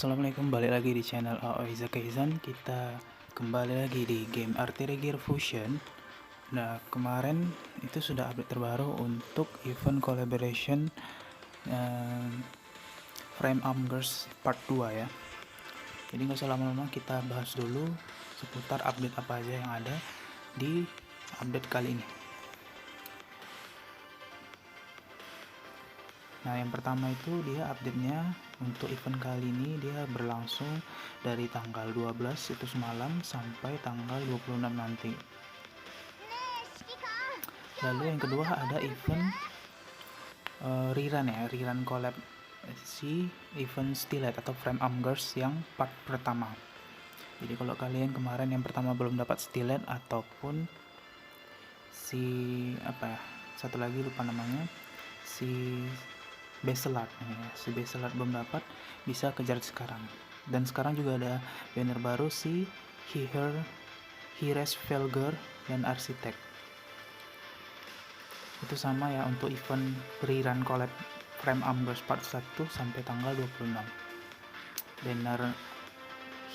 Assalamualaikum, balik lagi di channel Aoi Zakaizan. Kita kembali lagi di game Artillery Gear Fusion. Nah, kemarin itu sudah update terbaru untuk event collaboration Frame Arm Girls Part 2 ya. Jadi nggak usah lama-lama, kita bahas dulu seputar update apa aja yang ada di update kali ini. Nah, yang pertama itu dia update-nya untuk event kali ini dia berlangsung dari tanggal 12 itu semalam sampai tanggal 26 nanti. Lalu yang kedua ada event rerun collab si event Steelhead atau Frame Arm Girls yang part pertama. Jadi kalau kalian kemarin yang pertama belum dapat Steelhead ataupun si satu lagi lupa namanya, si Baselat belum dapat, bisa kejar sekarang. Dan sekarang juga ada banner baru si Hires Felger dan Arsitek. Itu sama ya untuk event rerun collab Frame Arm Girls part 1 sampai tanggal 26. Banner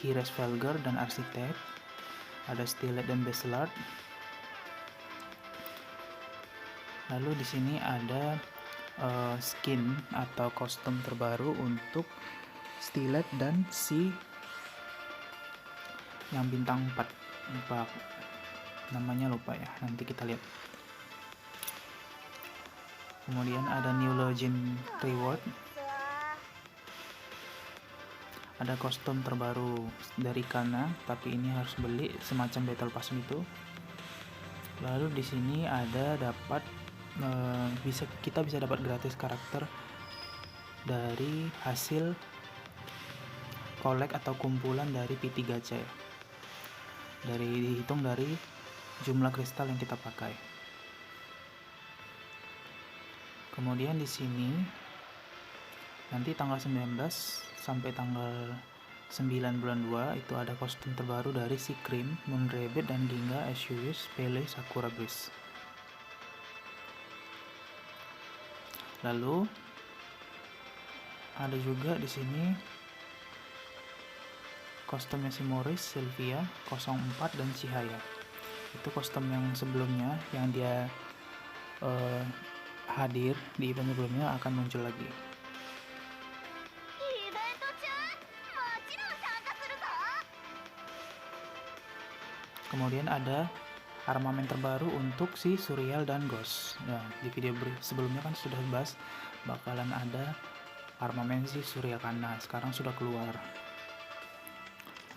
Hires Felger dan Arsitek, ada Steelhead dan Baselat. Lalu di sini ada skin atau kostum terbaru untuk Steelhead dan si yang bintang 4, lupa namanya, ya, nanti kita lihat. Kemudian ada New Legend Reward, ada kostum terbaru dari Kana, tapi ini harus beli semacam battle pass itu. Lalu di sini ada dapat kita bisa dapat gratis karakter dari hasil collect atau kumpulan dari PT Gacha ya. Dihitung dari jumlah kristal yang kita pakai. Kemudian di sini nanti tanggal 19 sampai tanggal 9 bulan 2 itu ada kostum terbaru dari si Cream, Moon Rabbit dan Ginga Asius Pele Sakura Breeze. Lalu ada juga di sini kostumnya si Morris, Sylvia, 04 dan Chihaya. Itu kostum yang sebelumnya yang dia hadir di event sebelumnya akan muncul lagi. Kemudian ada armamen terbaru untuk si Suriel dan Ghost. Nah, di video sebelumnya kan sudah bahas bakalan ada armamen si Suriel Kana, sekarang sudah keluar.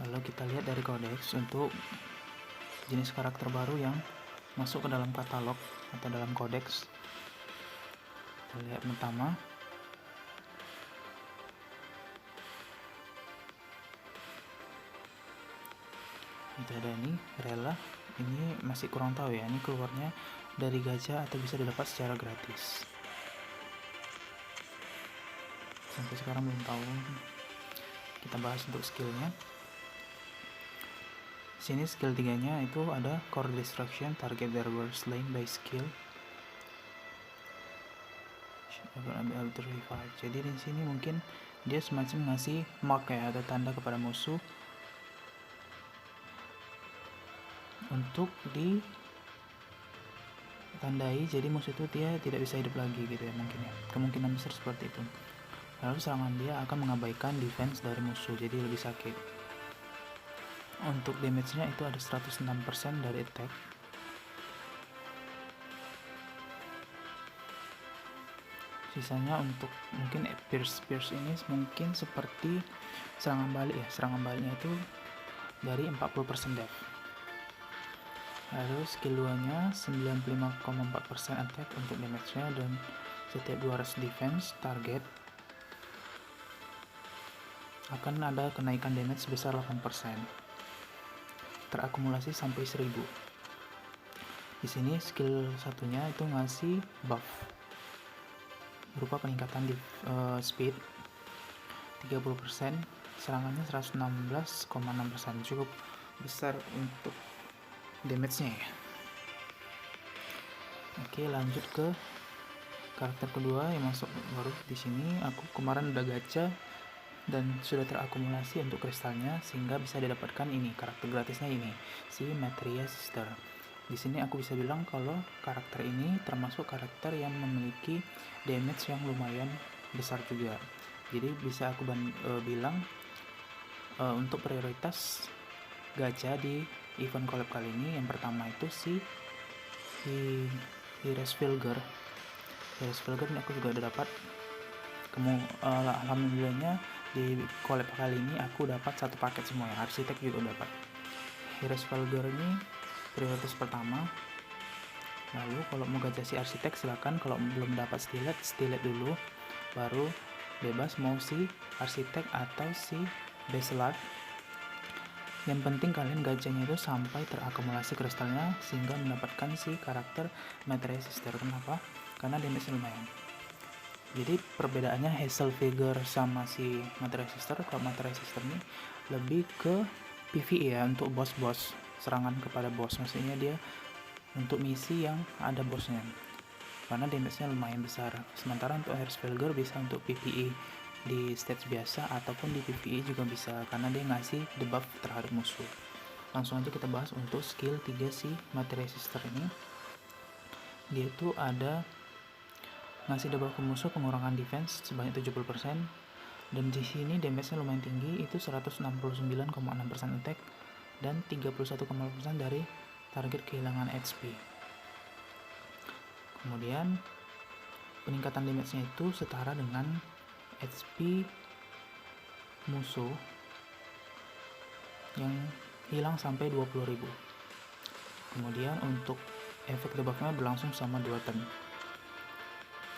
Lalu kita lihat dari codex untuk jenis karakter baru yang masuk ke dalam katalog atau dalam codex. Kita lihat pertama, itu ada ini Rela. Ini masih kurang tahu ya, ini keluarnya dari gacha atau bisa didapat secara gratis. Sampai sekarang belum tahu. Kita bahas untuk skillnya. Sini skill 3-nya itu ada Core Destruction, target that were slain by skill. Jadi di sini mungkin dia semacam ngasih mark ya, ada tanda kepada musuh untuk ditandai, jadi musuh itu dia tidak bisa hidup lagi gitu ya, mungkin ya, kemungkinan besar seperti itu. Lalu serangan dia akan mengabaikan defense dari musuh, jadi lebih sakit. Untuk damage-nya itu ada 106% dari attack. Sisanya untuk mungkin pierce ini mungkin seperti serangan balik ya, serangan baliknya itu dari 40% def. Lalu skill 2-nya 95,4% attack untuk damage-nya, dan setiap 200 defense target akan ada kenaikan damage sebesar 8%, terakumulasi sampai 1000. Di sini skill satunya itu ngasih buff berupa peningkatan di speed 30%, serangannya 116,6%, cukup besar untuk damage-nya ya. Oke, lanjut ke karakter kedua yang masuk baru di sini. Aku kemarin udah gacha dan sudah terakumulasi untuk kristalnya, sehingga bisa didapatkan ini karakter gratisnya, ini si Materia Sister. Di sini aku bisa bilang kalau karakter ini termasuk karakter yang memiliki damage yang lumayan besar juga. Jadi bisa aku bilang untuk prioritas gacha di event collab kali ini, yang pertama itu si Heroes Filger. Heroes Filger ini aku juga udah dapat. Alhamdulillahnya di collab kali ini aku dapat satu paket semua ya. Arsitek juga dapat. Heroes Filger ini prioritas pertama. Lalu kalau mau gacha si arsitek silakan, kalau belum dapat stilet dulu, baru bebas mau si arsitek atau si Baselard. Yang penting kalian gachanya itu sampai terakumulasi kristalnya sehingga mendapatkan si karakter Materia Sister. Kenapa? Karena damage lumayan. Jadi perbedaannya Hazel Figure sama si Materia Sister, kalau Materia Sister ini lebih ke PvE ya, untuk boss-boss, serangan kepada boss, maksudnya dia untuk misi yang ada bossnya, karena damage-nya lumayan besar. Sementara untuk Hazel Figure bisa untuk PvE di stage biasa ataupun di PvE juga bisa, karena dia ngasih debuff terhadap musuh. Langsung aja kita bahas untuk skill 3 si Materia Sister ini. Dia itu ada ngasih debuff ke musuh pengurangan defense sebanyak 70%, dan di sini damage-nya lumayan tinggi, itu 169,6% attack dan 31,5% dari target kehilangan HP. Kemudian peningkatan damage-nya itu setara dengan HP musuh yang hilang sampai 20.000. Kemudian untuk efek debuff-nya berlangsung selama 2 turn.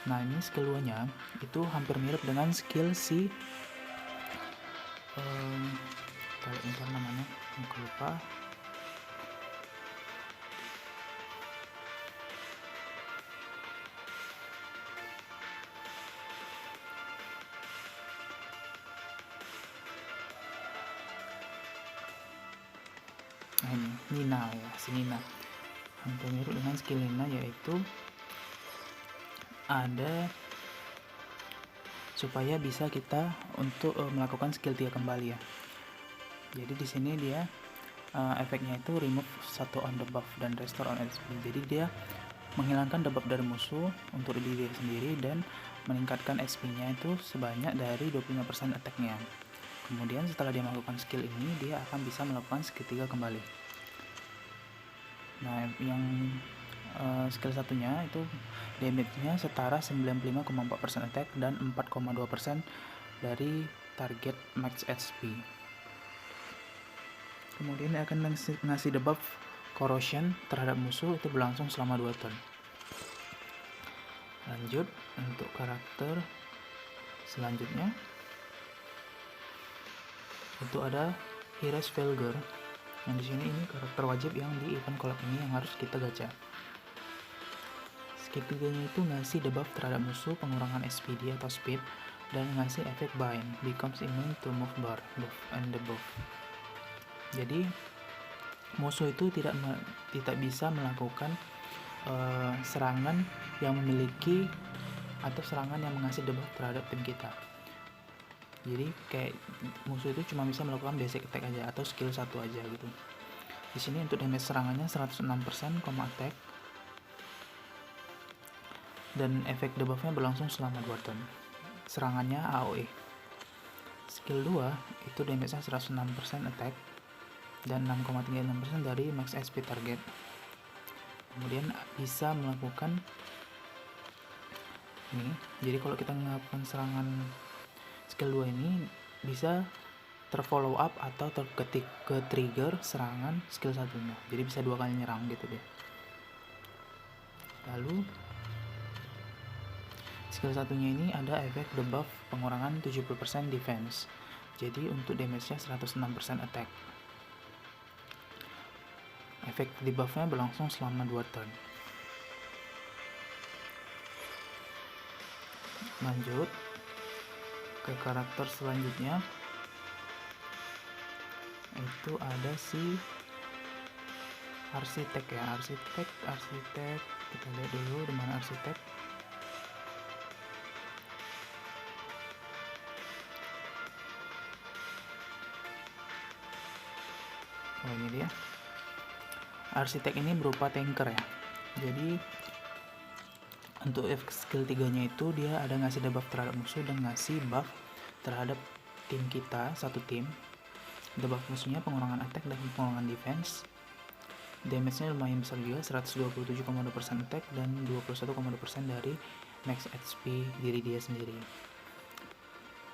Nah, ini skill 2 nya itu hampir mirip dengan skill si bentar namanya aku lupa. Ini Nina ya, si Nina hampir mirip dengan skill Nina, yaitu ada supaya bisa kita untuk melakukan skill 3 kembali ya. Jadi di sini dia efeknya itu remove 1 on debuff dan restore on HP. Jadi dia menghilangkan debuff dari musuh untuk diri sendiri dan meningkatkan HP-nya itu sebanyak dari 25% attack-nya. Kemudian setelah dia melakukan skill ini, dia akan bisa melakukan skill 3 kembali. Nah, yang skill satunya itu damage-nya setara 95,4% attack dan 4,2% dari target max HP. Kemudian dia akan ngasih debuff corrosion terhadap musuh, itu berlangsung selama 2 turn. Lanjut untuk karakter selanjutnya itu ada Heroes Filger. Yang di sini ini karakter wajib yang di event collab ini yang harus kita gacha. Skill 3-nya itu ngasih debuff terhadap musuh, pengurangan SP dia atau speed, dan ngasih efek bind, becomes immune to move bar, buff and debuff. Jadi musuh itu tidak bisa melakukan serangan yang memiliki atau serangan yang mengasih debuff terhadap tim kita. Jadi kayak musuh itu cuma bisa melakukan basic attack aja atau skill 1 aja gitu. Di sini untuk damage serangannya 106% attack dan efek debuffnya berlangsung selama 2 turn. Serangannya AOE. Skill 2 itu damage-nya 106% attack dan 6,36% dari max SP target. Kemudian bisa melakukan ini. Jadi kalau kita melakukan serangan skill 2 ini bisa terfollow up atau terketik ke trigger serangan skill satunya. Jadi bisa 2 kali nyerang gitu deh. Lalu skill satunya ini ada efek debuff pengurangan 70% defense. Jadi untuk damage-nya 106% attack. Efek debuff-nya berlangsung selama 2 turn. Lanjut ke karakter selanjutnya, itu ada si arsitek ya. Arsitek kita lihat dulu di mana arsitek. dia. Arsitek ini berupa tanker ya. Jadi untuk skill 3-nya itu dia ada ngasih debuff terhadap musuh dan ngasih buff terhadap tim kita, satu tim. Debuff musuhnya pengurangan attack dan pengurangan defense. Damage-nya lumayan besar juga, 127,2% attack dan 21,2% dari max HP diri dia sendiri.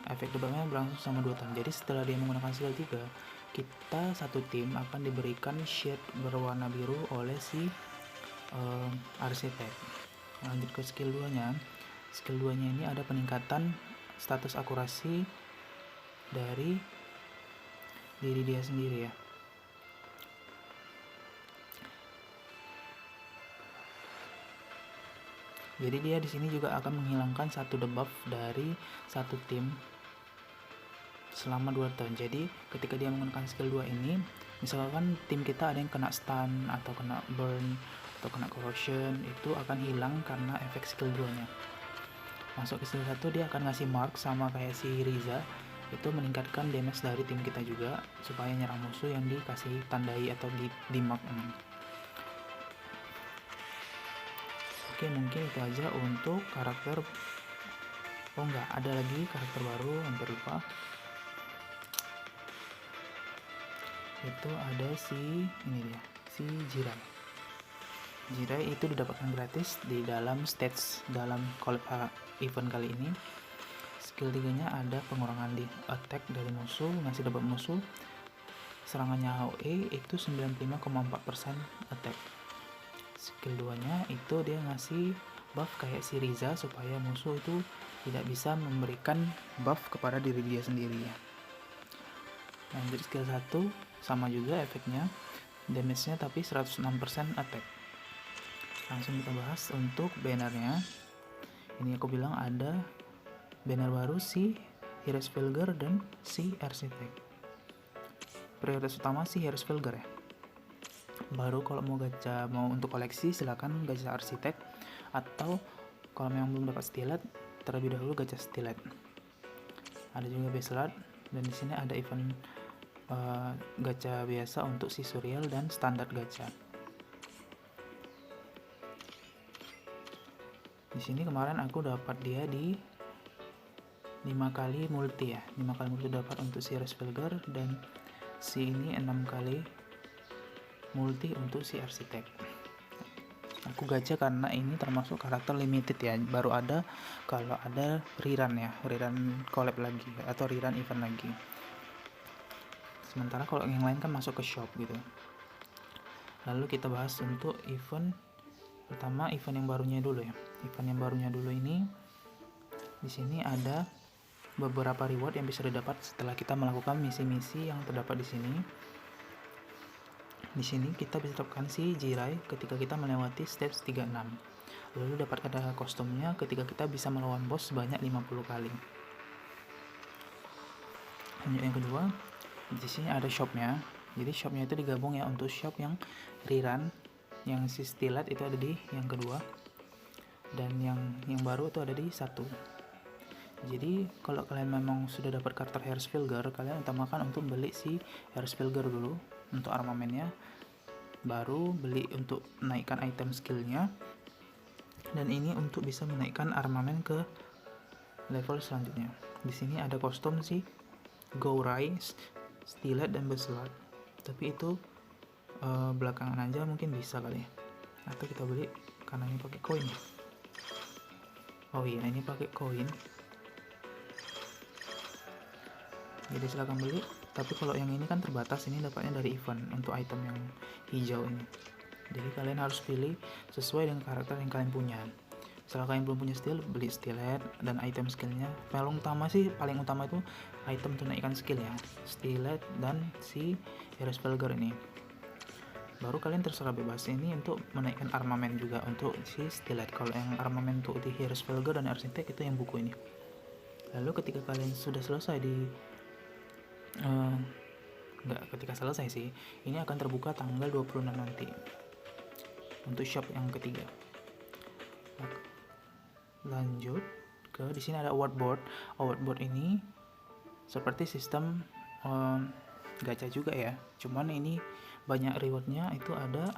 Efek debuffnya berlangsung selama 2 tahun. Jadi setelah dia menggunakan skill 3, kita satu tim akan diberikan shade berwarna biru oleh si arsitek. Lanjut ke skill 2-nya. Skill 2-nya ini ada peningkatan status akurasi dari diri dia sendiri ya. Jadi dia di sini juga akan menghilangkan satu debuff dari satu tim selama 2 tahun. Jadi ketika dia menggunakan skill 2 ini, misalkan tim kita ada yang kena stun atau kena burn atau kena corrosion, itu akan hilang karena efek skill 2-nya. Masuk ke skill 1 dia akan ngasih mark sama kayak si Riza, itu meningkatkan damage dari tim kita juga supaya nyerang musuh yang dikasih tandai atau di mark. Oke, mungkin itu aja untuk karakter. Oh enggak, ada lagi karakter baru, hampir lupa. Itu ada si ini dia, si Jirai. Jirai itu didapatkan gratis di dalam stage dalam collab event kali ini. Skill 3-nya ada pengurangan di attack dari musuh, ngasih debuff musuh. Serangannya AOE itu 95,4% attack. Skill 2-nya itu dia ngasih buff kayak si Riza supaya musuh itu tidak bisa memberikan buff kepada diri dia sendiri ya. Lanjut skill 1 sama juga efeknya, damage-nya tapi 106% attack. Langsung kita bahas untuk bannernya. Ini aku bilang ada banner baru si Heroes Vilger dan si Arsitek. Prioritas utama si Heroes Vilger ya. Baru kalau mau gacha, mau untuk koleksi silakan gacha Arsitek, atau kalau memang belum dapat stilet terlebih dahulu gacha stilet. Ada juga Beslad, dan di sini ada event gacha biasa untuk si Suriel dan standar gacha. Di sini kemarin aku dapat dia di 5 kali multi ya. 5 kali multi dapat untuk si Heroes Vilger, dan si ini 6 kali multi untuk si Arsitek. Aku gacha karena ini termasuk karakter limited ya. Baru ada kalau ada rerun ya, rerun collab lagi atau rerun event lagi. Sementara kalau yang lain kan masuk ke shop gitu. Lalu kita bahas untuk event pertama, event yang barunya dulu ya. Event yang barunya dulu ini, di sini ada beberapa reward yang bisa didapat setelah kita melakukan misi-misi yang terdapat di sini. Di sini kita bisa dapatkan si Jirai ketika kita melewati stage 36. Lalu dapat ada kostumnya ketika kita bisa melawan bos sebanyak 50 kali. Lanjut yang kedua, di sini ada shopnya. Jadi shopnya itu digabung ya untuk shop yang rerun, yang si stilet itu ada di yang kedua, dan yang baru itu ada di 1. Jadi kalau kalian memang sudah dapat karakter Heroes Vilger, kalian utamakan untuk beli si Heroes Vilger dulu untuk armamennya, baru beli untuk menaikkan item skillnya, dan ini untuk bisa menaikkan armamen ke level selanjutnya. Di sini ada kostum si Gourai, Stilet, dan Beslad, tapi itu belakangan aja mungkin bisa kali ya, atau kita beli karena ini pakai koin. Oh iya, ini pakai koin, jadi silahkan beli. Tapi kalau yang ini kan terbatas, ini dapatnya dari event untuk item yang hijau ini. Jadi kalian harus pilih sesuai dengan karakter yang kalian punya. Misalnya kalian belum punya skill, beli stilet dan item skillnya. Paling utama itu item untuk naikkan skill ya, stilet dan si Heroes Vilger ini. Baru kalian terserah bebas ini untuk menaikkan armamen juga untuk si stilet. Kalau yang armamen untuk di Heroes Vilger dan Arsitek itu yang buku ini. Lalu ketika kalian sudah selesai di ketika selesai sih, ini akan terbuka tanggal 26 nanti untuk shop yang ketiga. Lanjut ke di sini ada award board. Award board ini seperti sistem gacha juga ya, cuman ini banyak rewardnya itu ada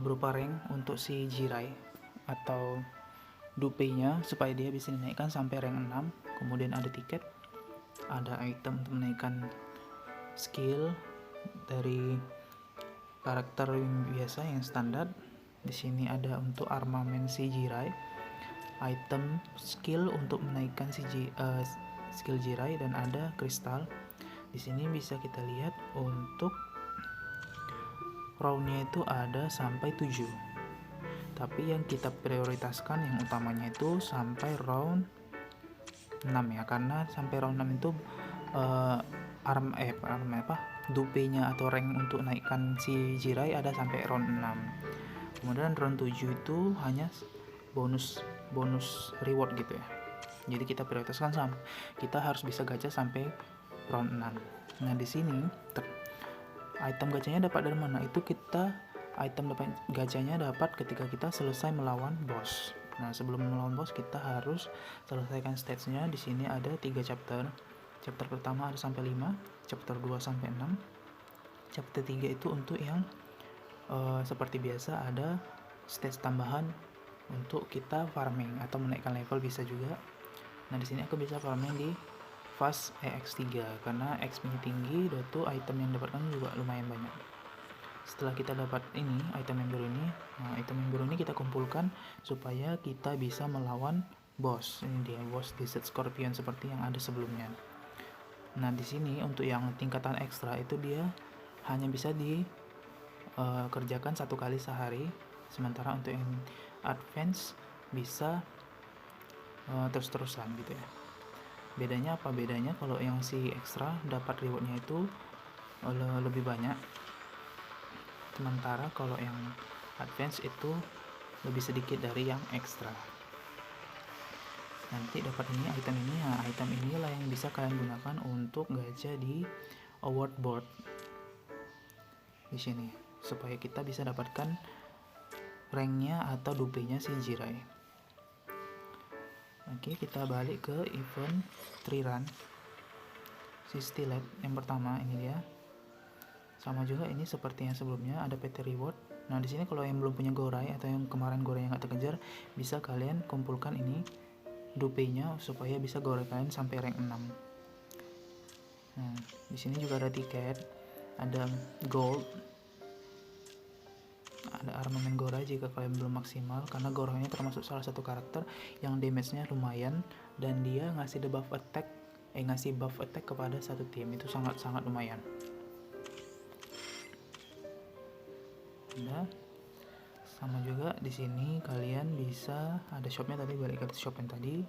berupa rank untuk si Jirai atau dupe-nya supaya dia bisa dinaikkan sampai rank 6. Kemudian ada tiket, ada item untuk menaikkan skill dari karakter yang biasa yang standar. Di sini ada untuk armamen si Jirai, item skill untuk menaikkan skill Jirai, dan ada kristal. Di sini bisa kita lihat untuk roundnya itu ada sampai 7, tapi yang kita prioritaskan yang utamanya itu sampai round 6 ya, karena sampai round 6 itu dupe-nya atau rank untuk naikkan si Jirai ada sampai round 6. Kemudian round 7 itu hanya bonus reward gitu ya, jadi kita prioritaskan kita harus bisa gacha sampai round 6. Nah di sini item gacanya dapat dari mana? Itu item dapat gacanya dapat ketika kita selesai melawan boss. Nah, sebelum melawan boss kita harus selesaikan stage-nya. Di sini ada 3 chapter. Chapter pertama ada sampai 5, chapter 2 sampai 6. Chapter 3 itu untuk yang seperti biasa ada stage tambahan untuk kita farming atau menaikkan level bisa juga. Nah, di sini aku bisa farming di fast EX3 karena XP-nya tinggi, dan tuh item yang dapatkan juga lumayan banyak. Setelah kita dapat ini item yang biru ini, nah item yang biru ini kita kumpulkan supaya kita bisa melawan boss. Ini dia boss Desert Scorpion seperti yang ada sebelumnya. Nah di sini untuk yang tingkatan ekstra itu dia hanya bisa dikerjakan 1 kali sehari, sementara untuk yang advance bisa terus-terusan gitu ya. Bedanya apa? Bedanya kalau yang si ekstra dapat rewardnya itu lebih banyak, sementara kalau yang advance itu lebih sedikit dari yang ekstra. Nanti dapat ini item ini, nah item inilah yang bisa kalian gunakan untuk gacha di award board di sini supaya kita bisa dapatkan ranknya atau dupe-nya si Jirai. Oke, kita balik ke event 3 run si Stilet yang pertama. Ini dia, sama juga ini seperti yang sebelumnya, ada PT reward. Nah di sini kalau yang belum punya Gorai atau yang kemarin Gorai yang nggak terkejar, bisa kalian kumpulkan ini dupe-nya supaya bisa Gorai kalian sampai rank 6. Nah di sini juga ada tiket, ada gold, ada armamen Gorai jika kalian belum maksimal, karena Gorainya termasuk salah satu karakter yang damage-nya lumayan dan dia ngasih buff attack kepada satu tim, itu sangat lumayan. Nah, sama juga di sini kalian bisa ada shopnya, tadi balik ke shop yang tadi.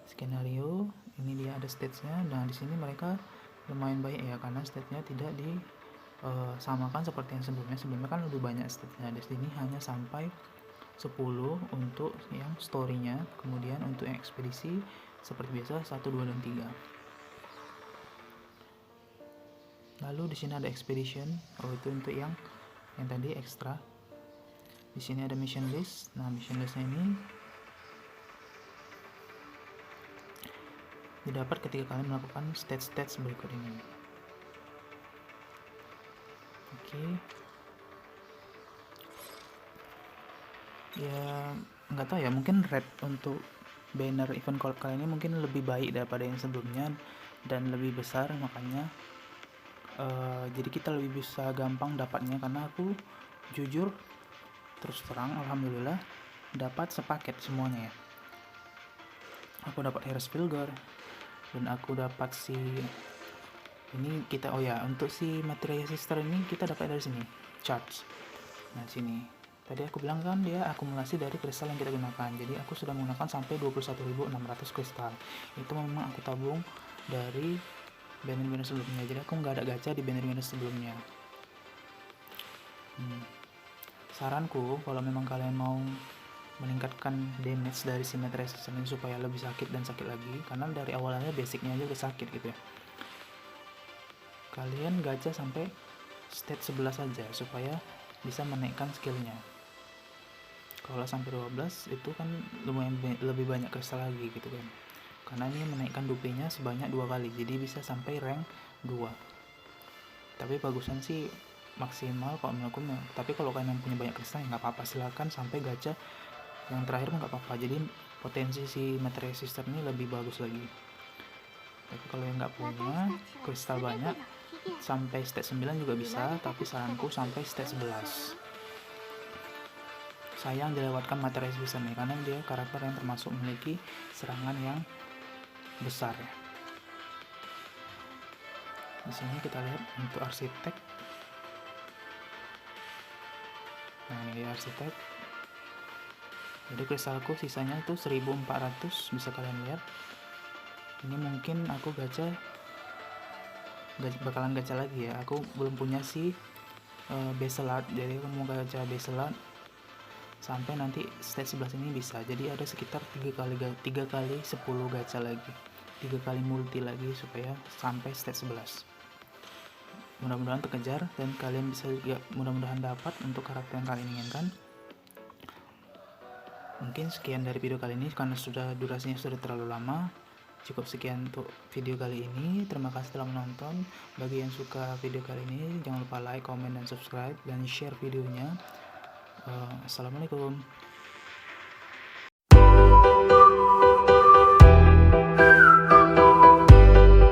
Skenario, ini dia ada stage-nya. Nah di sini mereka lumayan baik ya, karena stage-nya tidak samakan seperti yang sebelumnya kan lebih banyak stage-nya. Di sini hanya sampai 10 untuk yang story-nya. Kemudian untuk yang ekspedisi seperti biasa 1, 2, dan 3. Lalu di sini ada expedition, itu untuk yang tadi ekstra. Di sini ada mission list. Nah mission listnya ini didapat ketika kalian melakukan stage berikut ini. Oke. Ya nggak tahu ya, mungkin red untuk banner event collab kali ini mungkin lebih baik daripada yang sebelumnya dan lebih besar, makanya jadi kita lebih bisa gampang dapatnya, karena aku jujur terus terang alhamdulillah dapat sepaket semuanya ya. Aku dapat Heroes Pilgar dan aku dapat ini untuk si Materia Sister ini kita dapat dari sini charge. Nah sini tadi aku bilang kan dia akumulasi dari kristal yang kita gunakan, jadi aku sudah menggunakan sampai 21.600 kristal. Itu memang aku tabung dari banner-banner sebelumnya, jadi aku nggak ada gacha di banner-banner sebelumnya. Saranku kalau memang kalian mau meningkatkan damage dari si Materia Sister ini supaya lebih sakit dan sakit lagi, karena dari awalnya basicnya aja udah sakit gitu ya, kalian gacha sampai stage 11 saja supaya bisa menaikkan skillnya. Kalau sampai 12 itu kan lumayan lebih banyak kristal lagi gitu kan, karena ini menaikkan dupe-nya sebanyak 2 kali, jadi bisa sampai rank 2. tapi bagusan sih maksimal kalau menurutku. Tapi kalau kalian punya banyak kristal ya nggak apa-apa, silakan sampai gacha yang terakhir pun nggak apa-apa, jadi potensi si materia sister ini lebih bagus lagi. Tapi kalau yang nggak punya kristal banyak, sampai stage 9 juga bisa, tapi saranku sampai stage 11. Sayang dilewatkan materi sister nih, karena dia karakter yang termasuk memiliki serangan yang besar ya. Di sini kita lihat untuk arsitek. Nah, ini arsitek. Jadi kristalku sisanya itu 1400, bisa kalian lihat. Ini mungkin aku bakalan gacha lagi ya. Aku belum punya si Beselat, jadi aku mau gacha Beselat sampai nanti stage 11 ini bisa. Jadi ada sekitar 3 kali 10 gacha lagi, 3 kali multi lagi supaya sampai stage 11. Mudah-mudahan terkejar dan kalian bisa juga mudah-mudahan dapat untuk karakter yang kalian inginkan. Mungkin sekian dari video kali ini, karena durasinya sudah terlalu lama. Cukup sekian untuk video kali ini. Terima kasih telah menonton. Bagi yang suka video kali ini, jangan lupa like, comment, dan subscribe, dan share videonya. Assalamualaikum.